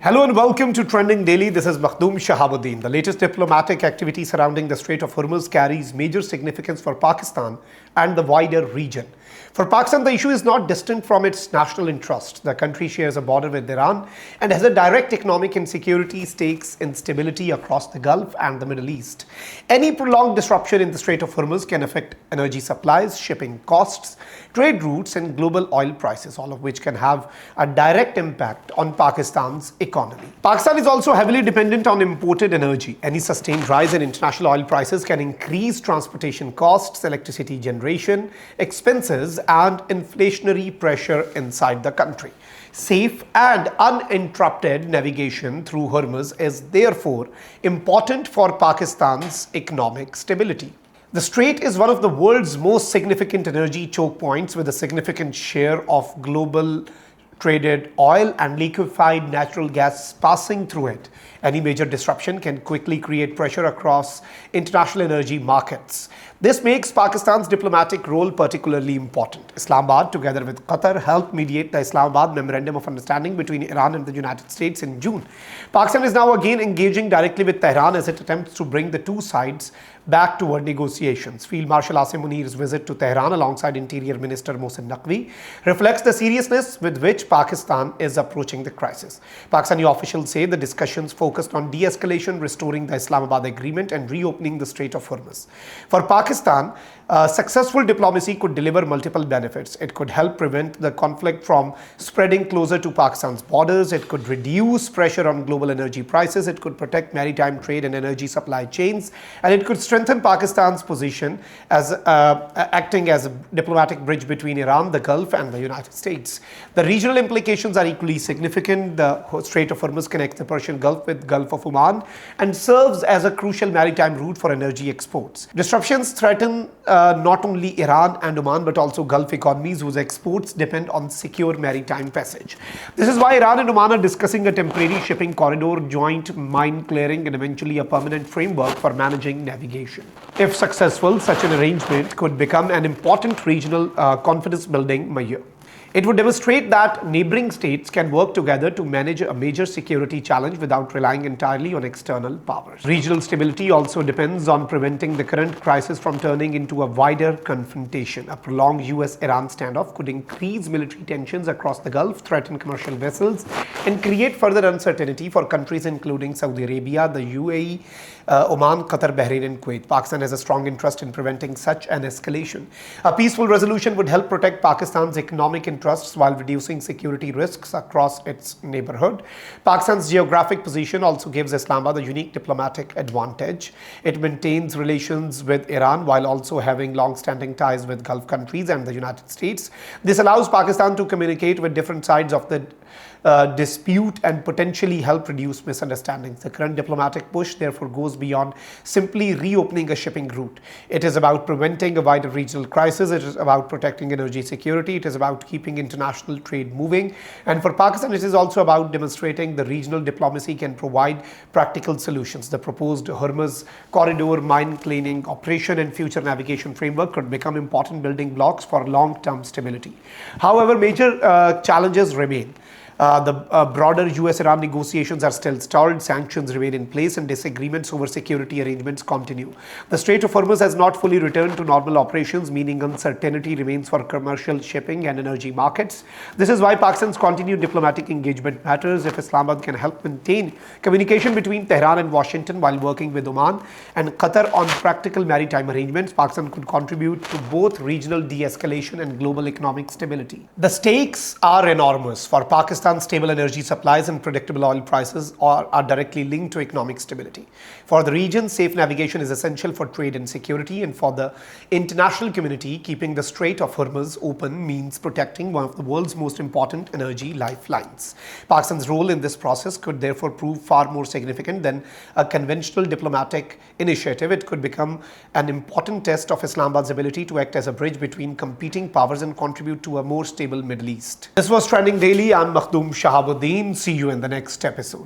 Hello and welcome to Trending Daily. This is Makhdoom Shahabuddin. The latest diplomatic activity surrounding the Strait of Hormuz carries major significance for Pakistan and the wider region. For Pakistan, the issue is not distant from its national interest. The country shares a border with Iran and has a direct economic and security stakes in stability across the Gulf and the Middle East. Any prolonged disruption in the Strait of Hormuz can affect energy supplies, shipping costs, trade routes and global oil prices, all of which can have a direct impact on Pakistan's economy. Pakistan is also heavily dependent on imported energy. Any sustained rise in international oil prices can increase transportation costs, electricity generation, expenses and inflationary pressure inside the country. Safe and uninterrupted navigation through Hormuz is therefore important for Pakistan's economic stability. The strait is one of the world's most significant energy choke points with a significant share of global traded oil and liquefied natural gas passing through it. Any major disruption can quickly create pressure across international energy markets. This makes Pakistan's diplomatic role particularly important. Islamabad, together with Qatar, helped mediate the Islamabad Memorandum of Understanding between Iran and the United States in June. Pakistan is now again engaging directly with Tehran as it attempts to bring the two sides back toward negotiations. Field Marshal Asim Munir's visit to Tehran alongside Interior Minister Mohsin Naqvi reflects the seriousness with which Pakistan is approaching the crisis. Pakistani officials say the discussions focused on de-escalation, restoring the Islamabad agreement and reopening the Strait of Hormuz. For Pakistan, successful diplomacy could deliver multiple benefits. It could help prevent the conflict from spreading closer to Pakistan's borders. It could reduce pressure on global energy prices. It could protect maritime trade and energy supply chains. And it could strengthen Pakistan's position as acting as a diplomatic bridge between Iran, the Gulf and the United States. The regional implications are equally significant. The Strait of Hormuz connects the Persian Gulf with Gulf of Oman and serves as a crucial maritime route for energy exports. Disruptions threaten not only Iran and Oman but also Gulf economies whose exports depend on secure maritime passage. This is why Iran and Oman are discussing a temporary shipping corridor, joint mine clearing and eventually a permanent framework for managing navigation. If successful, such an arrangement could become an important regional confidence building measure. It would demonstrate that neighboring states can work together to manage a major security challenge without relying entirely on external powers. Regional stability also depends on preventing the current crisis from turning into a wider confrontation. A prolonged US-Iran standoff could increase military tensions across the Gulf, threaten commercial vessels, and create further uncertainty for countries including Saudi Arabia, the UAE, Oman, Qatar, Bahrain, and Kuwait. Pakistan has a strong interest in preventing such an escalation. A peaceful resolution would help protect Pakistan's economic interests while reducing security risks across its neighborhood. Pakistan's geographic position also gives Islamabad a unique diplomatic advantage. It maintains relations with Iran while also having long-standing ties with Gulf countries and the United States. This allows Pakistan to communicate with different sides of the dispute and potentially help reduce misunderstandings. The current diplomatic push therefore goes beyond simply reopening a shipping route. It is about preventing a wider regional crisis. It is about protecting energy security. It is about keeping international trade moving. And for Pakistan, it is also about demonstrating the regional diplomacy can provide practical solutions. The proposed Hormuz corridor, mine cleaning operation and future navigation framework could become important building blocks for long-term stability. However, major challenges remain. The broader US-Iran negotiations are still stalled, sanctions remain in place and disagreements over security arrangements continue. The Strait of Hormuz has not fully returned to normal operations, meaning uncertainty remains for commercial shipping and energy markets. This is why Pakistan's continued diplomatic engagement matters. If Islamabad can help maintain communication between Tehran and Washington while working with Oman and Qatar on practical maritime arrangements, Pakistan could contribute to both regional de-escalation and global economic stability. The stakes are enormous. For Pakistan, stable energy supplies and predictable oil prices are directly linked to economic stability. For the region, safe navigation is essential for trade and security, and for the international community, keeping the Strait of Hormuz open means protecting one of the world's most important energy lifelines. Pakistan's role in this process could therefore prove far more significant than a conventional diplomatic initiative. It could become an important test of Islamabad's ability to act as a bridge between competing powers and contribute to a more stable Middle East. This was Trending Daily. I'm Makhdoom Shahabuddin. See you in the next episode.